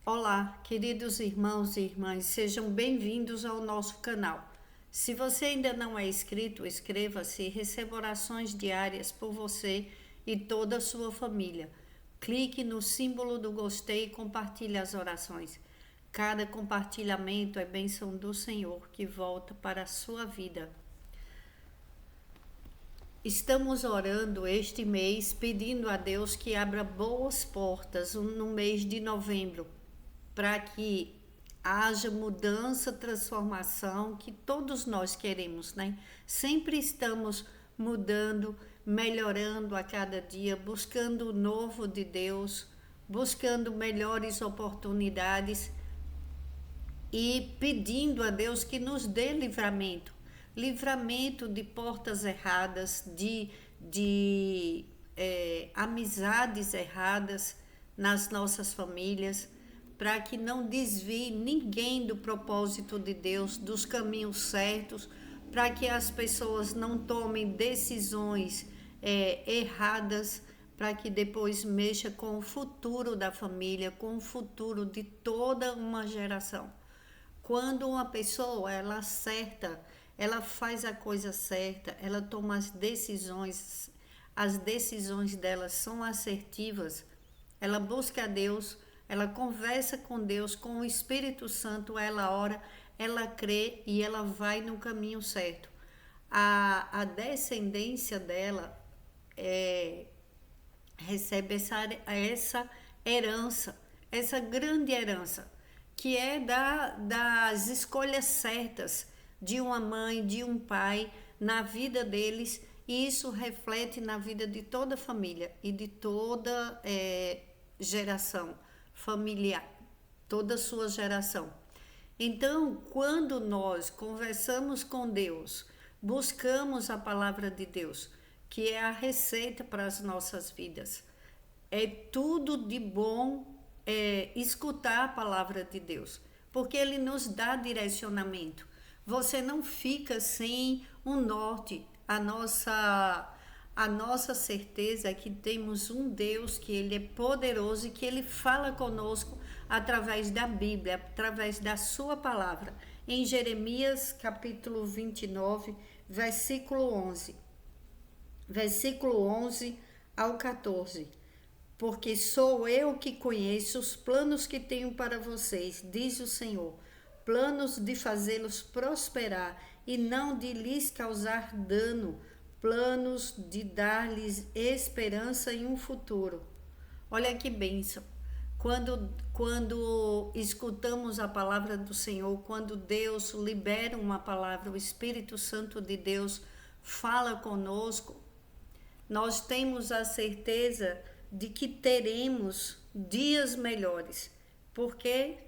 Olá, queridos irmãos e irmãs, sejam bem-vindos ao nosso canal. Se você ainda não é inscrito, inscreva-se e receba orações diárias por você e toda a sua família. Clique no símbolo do gostei e compartilhe as orações. Cada compartilhamento é bênção do Senhor que volta para a sua vida. Estamos orando este mês pedindo a Deus que abra boas portas no mês de novembro, para que haja mudança, transformação que todos nós queremos, né? Sempre estamos mudando, melhorando a cada dia, buscando o novo de Deus, buscando melhores oportunidades e pedindo a Deus que nos dê livramento, livramento de portas erradas, de amizades erradas nas nossas famílias, para que não desvie ninguém do propósito de Deus, dos caminhos certos, para que as pessoas não tomem decisões erradas, para que depois mexa com o futuro da família, com o futuro de toda uma geração. Quando uma pessoa ela acerta, ela faz a coisa certa, ela toma as decisões dela são assertivas, ela busca a Deus, ela conversa com Deus, com o Espírito Santo, ela ora, ela crê e ela vai no caminho certo. A descendência dela recebe essa herança, essa grande herança, que é das escolhas certas de uma mãe, de um pai na vida deles, e isso reflete na vida de toda a família e de toda geração familiar, toda a sua geração. Então, quando nós conversamos com Deus, buscamos a palavra de Deus, que é a receita para as nossas vidas, é tudo de bom escutar a palavra de Deus, porque Ele nos dá direcionamento. Você não fica sem um norte. A nossa certeza é que temos um Deus que Ele é poderoso e que Ele fala conosco através da Bíblia, através da sua palavra. Em Jeremias capítulo 29, versículo 11 ao 14. Porque sou eu que conheço os planos que tenho para vocês, diz o Senhor, planos de fazê-los prosperar e não de lhes causar dano, planos de dar-lhes esperança em um futuro. Olha que bênção. Quando escutamos a palavra do Senhor, quando Deus libera uma palavra, o Espírito Santo de Deus fala conosco, nós temos a certeza de que teremos dias melhores, porque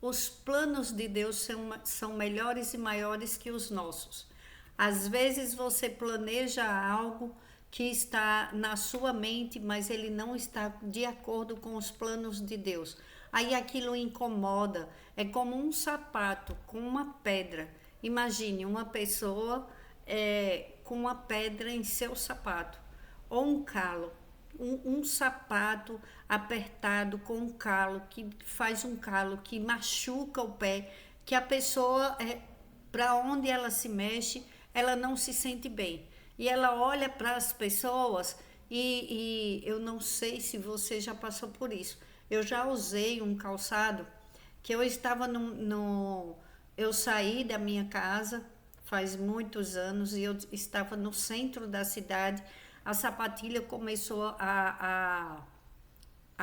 os planos de Deus são melhores e maiores que os nossos. Às vezes você planeja algo que está na sua mente, mas ele não está de acordo com os planos de Deus. Aí aquilo incomoda, é como um sapato com uma pedra. Imagine uma pessoa com uma pedra em seu sapato, ou um calo, um sapato apertado com um calo, que faz um calo, que machuca o pé, que a pessoa, para onde ela se mexe, ela não se sente bem. E ela olha para as pessoas e eu não sei se você já passou por isso. Eu já usei um calçado que eu estava eu saí da minha casa faz muitos anos e eu estava no centro da cidade. A sapatilha começou a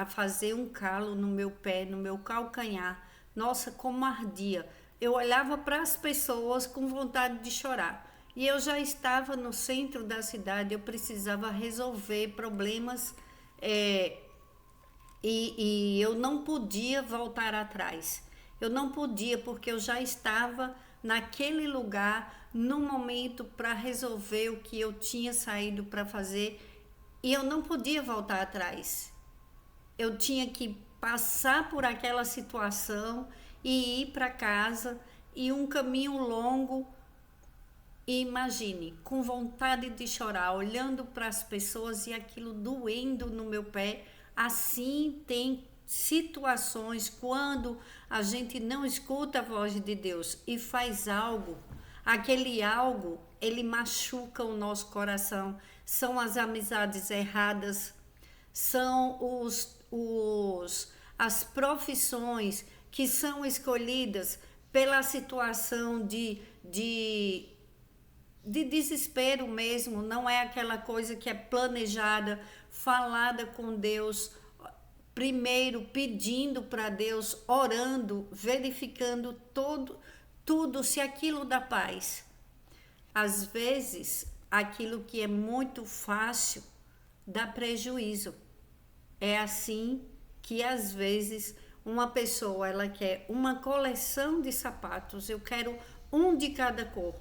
fazer um calo no meu pé, no meu calcanhar. Nossa, como ardia. Eu olhava para as pessoas com vontade de chorar. E eu já estava no centro da cidade, eu precisava resolver problemas e eu não podia voltar atrás. Eu não podia, porque eu já estava naquele lugar, no momento, para resolver o que eu tinha saído para fazer, e eu não podia voltar atrás. Eu tinha que passar por aquela situação e ir para casa, e um caminho longo. E imagine, com vontade de chorar, olhando para as pessoas e aquilo doendo no meu pé. Assim tem situações quando a gente não escuta a voz de Deus e faz algo, aquele algo, ele machuca o nosso coração. São as amizades erradas, são as profissões que são escolhidas pela situação de desespero mesmo, não é aquela coisa que é planejada, falada com Deus, primeiro pedindo para Deus, orando, verificando tudo se aquilo dá paz. Às vezes, aquilo que é muito fácil dá prejuízo. É assim que às vezes uma pessoa ela quer uma coleção de sapatos, eu quero um de cada cor,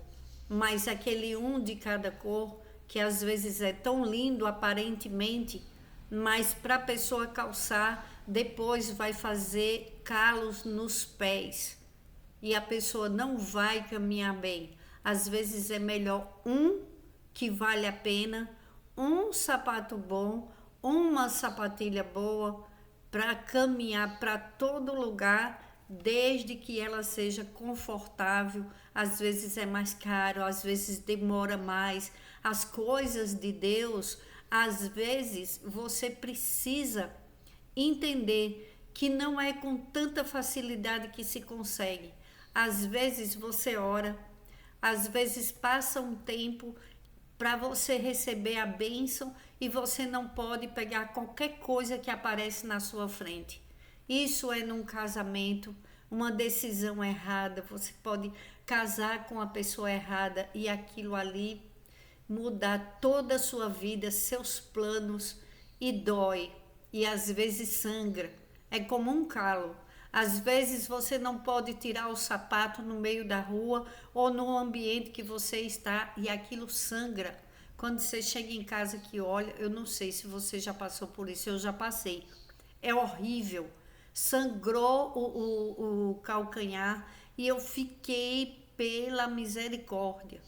mas aquele um de cada cor que às vezes é tão lindo aparentemente, mas para a pessoa calçar depois vai fazer calos nos pés e a pessoa não vai caminhar bem. Às vezes é melhor um que vale a pena, um sapato bom, uma sapatilha boa para caminhar para todo lugar, desde que ela seja confortável. Às vezes é mais caro, às vezes demora mais. As coisas de Deus, às vezes você precisa entender que não é com tanta facilidade que se consegue. Às vezes você ora, às vezes passa um tempo para você receber a bênção e você não pode pegar qualquer coisa que aparece na sua frente. Isso é num casamento, uma decisão errada. Você pode casar com a pessoa errada e aquilo ali mudar toda a sua vida, seus planos, e dói. E às vezes sangra. É como um calo. Às vezes você não pode tirar o sapato no meio da rua ou no ambiente que você está e aquilo sangra. Quando você chega em casa que olha, eu não sei se você já passou por isso, eu já passei. É horrível. Sangrou o calcanhar e eu fiquei pela misericórdia.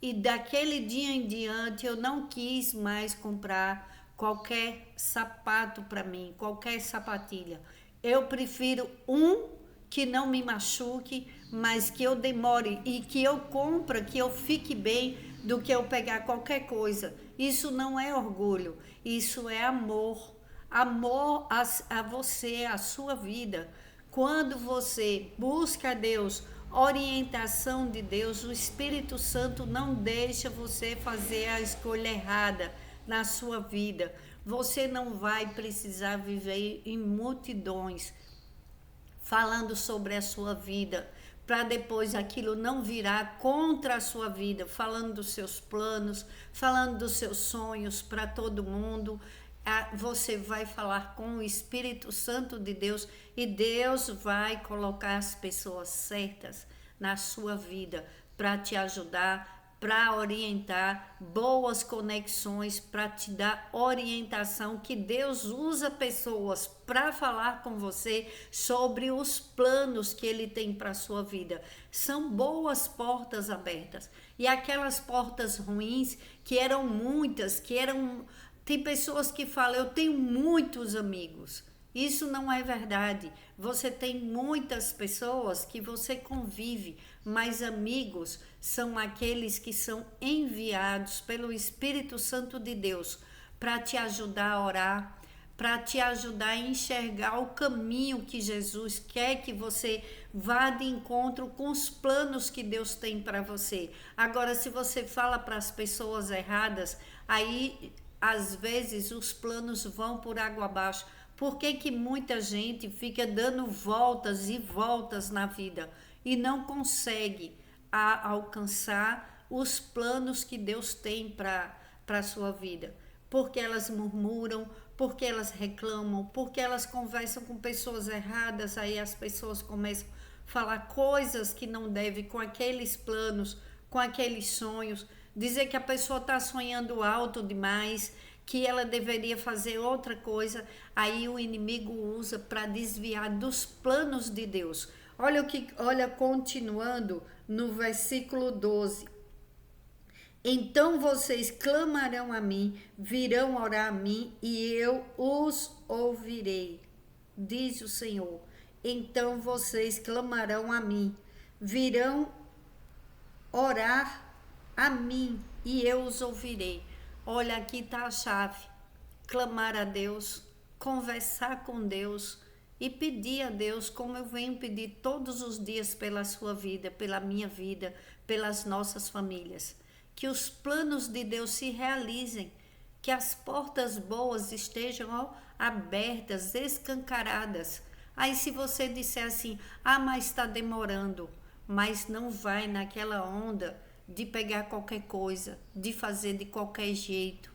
E daquele dia em diante eu não quis mais comprar qualquer sapato para mim, qualquer sapatilha. Eu prefiro um que não me machuque, mas que eu demore e que eu compre, que eu fique bem, do que eu pegar qualquer coisa. Isso não é orgulho, isso é amor. Amor a você, a sua vida. Quando você busca Deus, orientação de Deus, o Espírito Santo não deixa você fazer a escolha errada na sua vida. Você não vai precisar viver em multidões falando sobre a sua vida, para depois aquilo não virar contra a sua vida, falando dos seus planos, falando dos seus sonhos para todo mundo. Você vai falar com o Espírito Santo de Deus e Deus vai colocar as pessoas certas na sua vida para te ajudar, para orientar, boas conexões para te dar orientação, que Deus usa pessoas para falar com você sobre os planos que Ele tem para a sua vida. São boas portas abertas. E aquelas portas ruins, que eram muitas, tem pessoas que falam, eu tenho muitos amigos. Isso não é verdade. Você tem muitas pessoas que você convive, mas amigos são aqueles que são enviados pelo Espírito Santo de Deus para te ajudar a orar, para te ajudar a enxergar o caminho que Jesus quer que você vá de encontro com os planos que Deus tem para você. Agora, se você fala para as pessoas erradas, aí às vezes os planos vão por água abaixo. Por que muita gente fica dando voltas e voltas na vida e não consegue alcançar os planos que Deus tem para a sua vida? Porque elas murmuram, porque elas reclamam, porque elas conversam com pessoas erradas, aí as pessoas começam a falar coisas que não devem com aqueles planos, com aqueles sonhos, dizer que a pessoa está sonhando alto demais, que ela deveria fazer outra coisa, aí o inimigo usa para desviar dos planos de Deus. Olha, continuando no versículo 12. Então vocês clamarão a mim, virão orar a mim e eu os ouvirei. diz o Senhor. Então vocês clamarão a mim, virão orar a mim e eu os ouvirei. Olha, aqui está a chave. Clamar a Deus, conversar com Deus e pedir a Deus, como eu venho pedir todos os dias pela sua vida, pela minha vida, pelas nossas famílias. Que os planos de Deus se realizem, que as portas boas estejam abertas, escancaradas. Aí se você disser assim, mas está demorando, mas não vai naquela onda de pegar qualquer coisa, de fazer de qualquer jeito.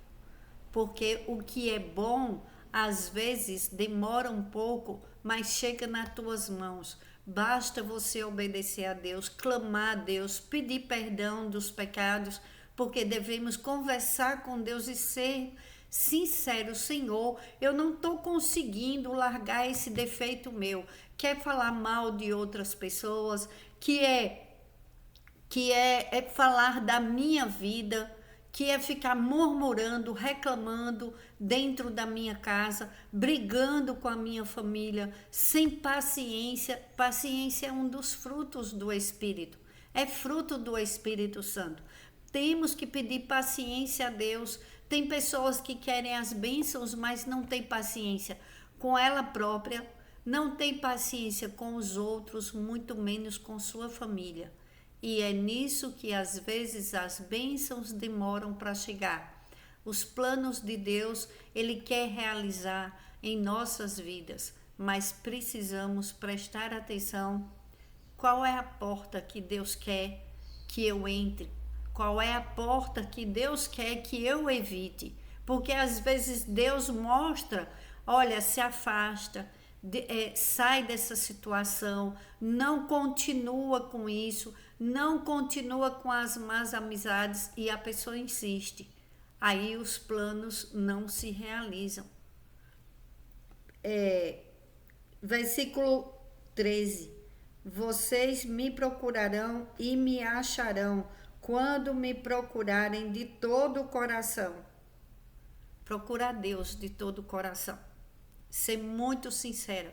Porque o que é bom, às vezes demora um pouco, mas chega nas tuas mãos. Basta você obedecer a Deus, clamar a Deus, pedir perdão dos pecados, porque devemos conversar com Deus e ser sincero. Senhor, eu não estou conseguindo largar esse defeito meu. Quer falar mal de outras pessoas, que é falar da minha vida, que é ficar murmurando, reclamando dentro da minha casa, brigando com a minha família, sem paciência. Paciência é um dos frutos do Espírito, é fruto do Espírito Santo. Temos que pedir paciência a Deus. Tem pessoas que querem as bênçãos, mas não tem paciência com ela própria, não tem paciência com os outros, muito menos com sua família. E é nisso que às vezes as bênçãos demoram para chegar. Os planos de Deus, Ele quer realizar em nossas vidas, mas precisamos prestar atenção. Qual é a porta que Deus quer que eu entre? Qual é a porta que Deus quer que eu evite? Porque às vezes Deus mostra, olha, se afasta, sai dessa situação, não continua com isso, não continua com as más amizades, e a pessoa insiste. Aí os planos não se realizam. Versículo 13. Vocês me procurarão e me acharão quando me procurarem de todo o coração. Procurar Deus de todo o coração. Ser muito sincero,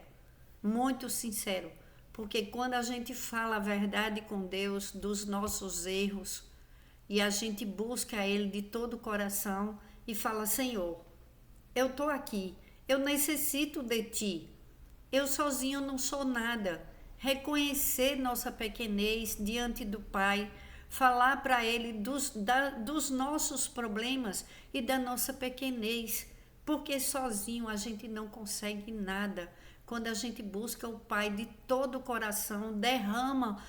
porque quando a gente fala a verdade com Deus dos nossos erros e a gente busca Ele de todo o coração e fala, Senhor, eu estou aqui, eu necessito de Ti, eu sozinho não sou nada. Reconhecer nossa pequenez diante do Pai, falar para Ele dos nossos problemas e da nossa pequenez, porque sozinho a gente não consegue nada. Quando a gente busca o Pai de todo o coração, derrama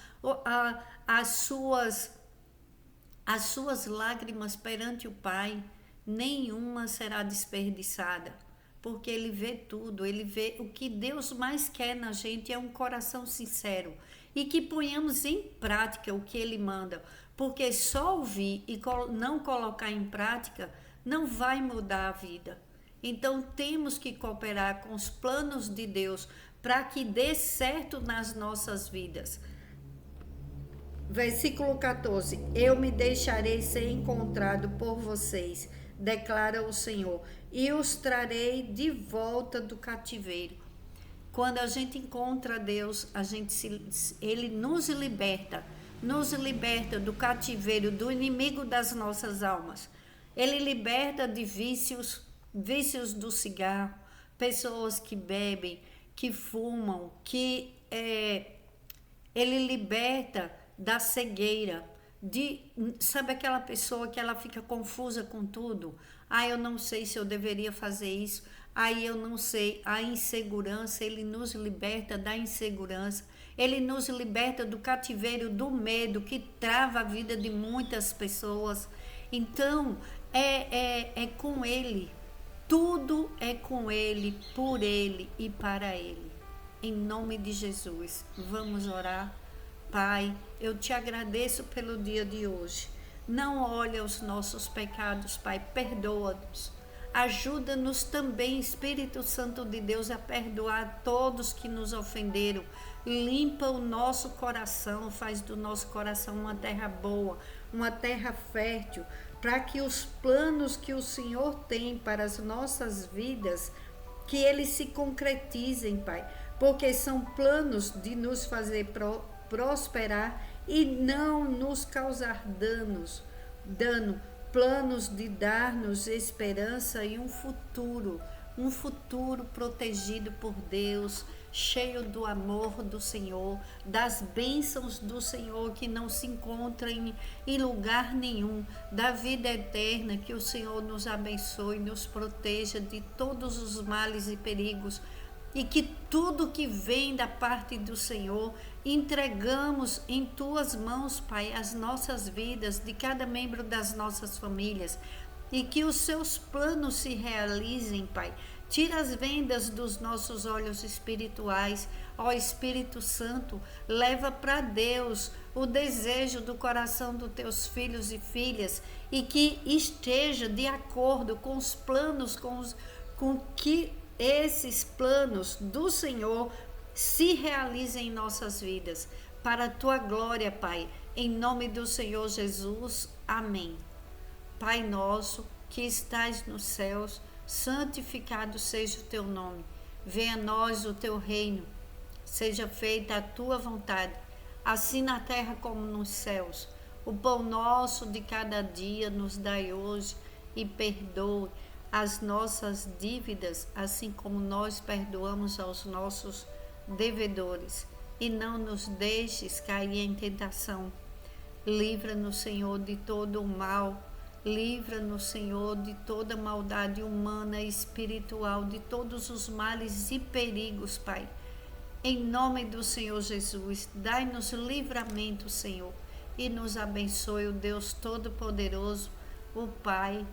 as suas lágrimas perante o Pai, nenhuma será desperdiçada, porque Ele vê tudo, Ele vê o que Deus mais quer na gente é um coração sincero e que ponhamos em prática o que Ele manda, porque só ouvir e não colocar em prática não vai mudar a vida. Então temos que cooperar com os planos de Deus para que dê certo nas nossas vidas. Versículo 14. Eu me deixarei ser encontrado por vocês, declara o Senhor, e os trarei de volta do cativeiro. Quando a gente encontra Deus, Ele nos liberta do cativeiro, do inimigo das nossas almas. Ele liberta de vícios do cigarro, pessoas que bebem, que fumam, Ele liberta da cegueira, sabe aquela pessoa que ela fica confusa com tudo? Eu não sei se eu deveria fazer isso, eu não sei, a insegurança. Ele nos liberta da insegurança, Ele nos liberta do cativeiro do medo que trava a vida de muitas pessoas. Então é com Ele. Tudo é com Ele, por Ele e para Ele. Em nome de Jesus, vamos orar. Pai, eu te agradeço pelo dia de hoje. Não olha os nossos pecados, Pai, perdoa-nos. Ajuda-nos também, Espírito Santo de Deus, a perdoar todos que nos ofenderam. Limpa o nosso coração, faz do nosso coração uma terra boa, uma terra fértil, para que os planos que o Senhor tem para as nossas vidas, que eles se concretizem, Pai, porque são planos de nos fazer prosperar e não nos causar dano, planos de dar-nos esperança e um futuro protegido por Deus, cheio do amor do Senhor, das bênçãos do Senhor que não se encontram em lugar nenhum, da vida eterna. Que o Senhor nos abençoe, nos proteja de todos os males e perigos, e que tudo que vem da parte do Senhor entregamos em tuas mãos, Pai, as nossas vidas, de cada membro das nossas famílias, e que os seus planos se realizem, Pai. Tira as vendas dos nossos olhos espirituais, ó Espírito Santo, leva para Deus o desejo do coração dos teus filhos e filhas, e que esteja de acordo com os planos, com que esses planos do Senhor se realizem em nossas vidas, para a tua glória, Pai, em nome do Senhor Jesus, amém. Pai nosso, que estás nos céus, santificado seja o teu nome, venha a nós o teu reino, seja feita a tua vontade, assim na terra como nos céus. O pão nosso de cada dia nos dai hoje, e perdoe as nossas dívidas, assim como nós perdoamos aos nossos devedores, e não nos deixes cair em tentação. Livra-nos, Senhor, de todo o mal. Livra-nos, Senhor, de toda maldade humana e espiritual, de todos os males e perigos, Pai. Em nome do Senhor Jesus, dai-nos livramento, Senhor, e nos abençoe o Deus Todo-Poderoso, o Pai,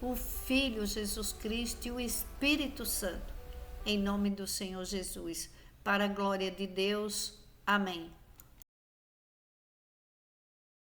o Filho Jesus Cristo e o Espírito Santo. Em nome do Senhor Jesus, para a glória de Deus. Amém.